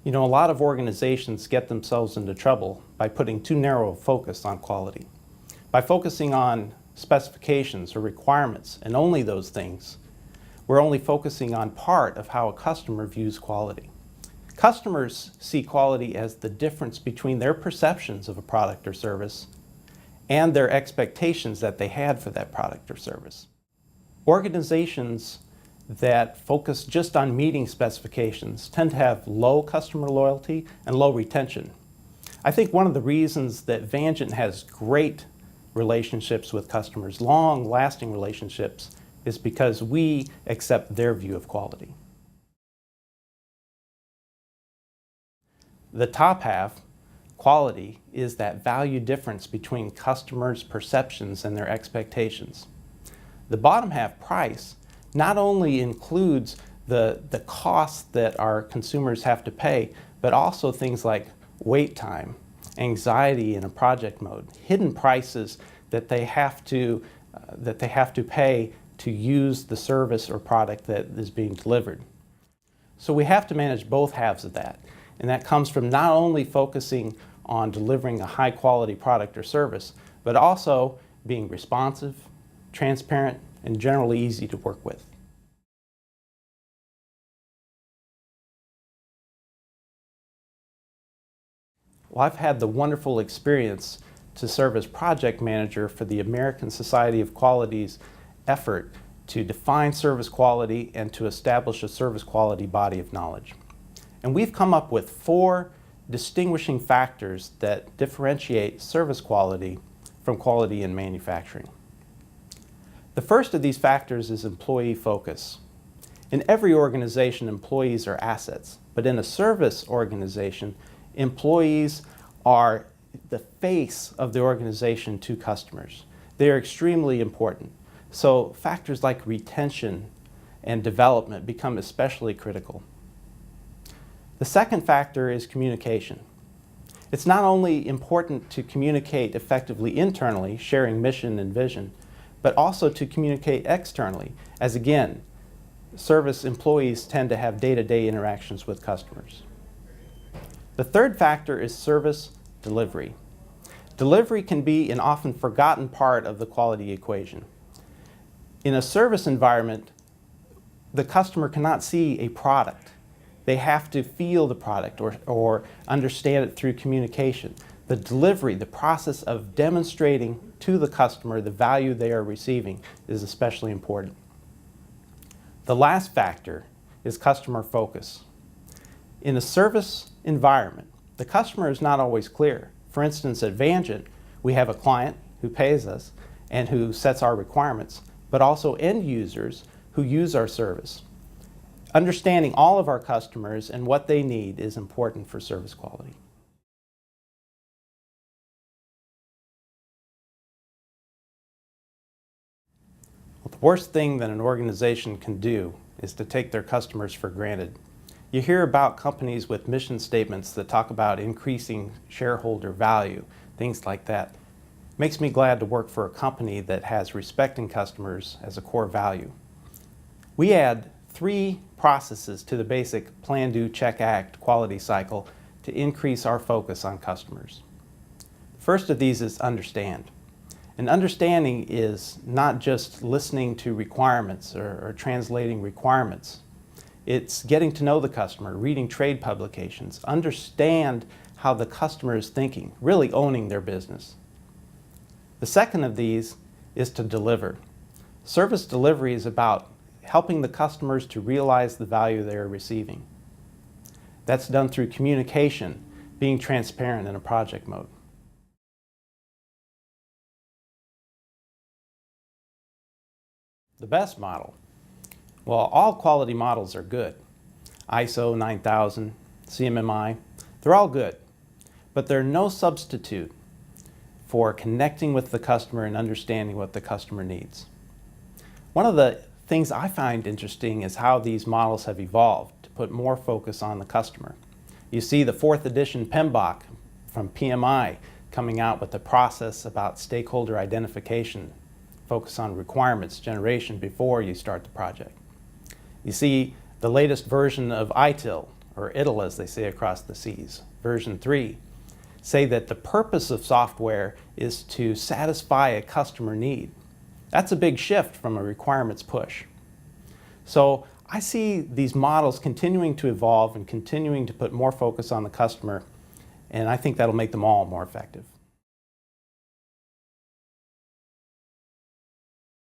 You know, a lot of organizations get themselves into trouble by putting too narrow a focus on quality. By focusing on specifications or requirements and only those things, we're only focusing on part of how a customer views quality. Customers see quality as the difference between their perceptions of a product or service and their expectations that they had for that product or service. Organizations that focus just on meeting specifications tend to have low customer loyalty and low retention. I think one of the reasons that Vangent has great relationships with customers, long-lasting relationships, is because we accept their view of quality. The top half, quality, is that value difference between customers' perceptions and their expectations. The bottom half, price, not only includes the costs that our consumers have to pay, but also things like wait time, anxiety in a project mode, hidden prices that they have to pay to use the service or product that is being delivered. So we have to manage both halves of that, and that comes from not only focusing on delivering a high quality product or service, but also being responsive, transparent, and generally easy to work with. Well, I've had the wonderful experience to serve as project manager for the American Society of Quality's effort to define service quality and to establish a service quality body of knowledge. And we've come up with 4 distinguishing factors that differentiate service quality from quality in manufacturing. The first of these factors is employee focus. In every organization, employees are assets, but in a service organization, employees are the face of the organization to customers. They are extremely important. So factors like retention and development become especially critical. The second factor is communication. It's not only important to communicate effectively internally, sharing mission and vision, but also to communicate externally, as again, service employees tend to have day-to-day interactions with customers. The third factor is service delivery. Delivery can be an often forgotten part of the quality equation. In a service environment, the customer cannot see a product. They have to feel the product or understand it through communication. The delivery, the process of demonstrating to the customer the value they are receiving, is especially important. The last factor is customer focus. In a service environment, the customer is not always clear. For instance, at Vangent, we have a client who pays us and who sets our requirements, but also end users who use our service. Understanding all of our customers and what they need is important for service quality. Well, the worst thing that an organization can do is to take their customers for granted. You hear about companies with mission statements that talk about increasing shareholder value, things like that. It makes me glad to work for a company that has respecting customers as a core value. We add 3 processes to the basic plan, do, check, act quality cycle to increase our focus on customers. The first of these is understand. And understanding is not just listening to requirements or translating requirements. It's getting to know the customer, reading trade publications, understand how the customer is thinking, really owning their business. The second of these is to deliver. Service delivery is about helping the customers to realize the value they are receiving. That's done through communication, being transparent in a project mode. The best model. Well, all quality models are good. ISO 9000, CMMI, they're all good. But they're no substitute for connecting with the customer and understanding what the customer needs. One of the things I find interesting is how these models have evolved to put more focus on the customer. You see the 4th edition PMBOK from PMI coming out with a process about stakeholder identification, focus on requirements generation before you start the project. You see the latest version of ITIL, or ITIL as they say across the seas. Version 3 say that the purpose of software is to satisfy a customer need. That's a big shift from a requirements push. So I see these models continuing to evolve and continuing to put more focus on the customer, and I think that'll make them all more effective.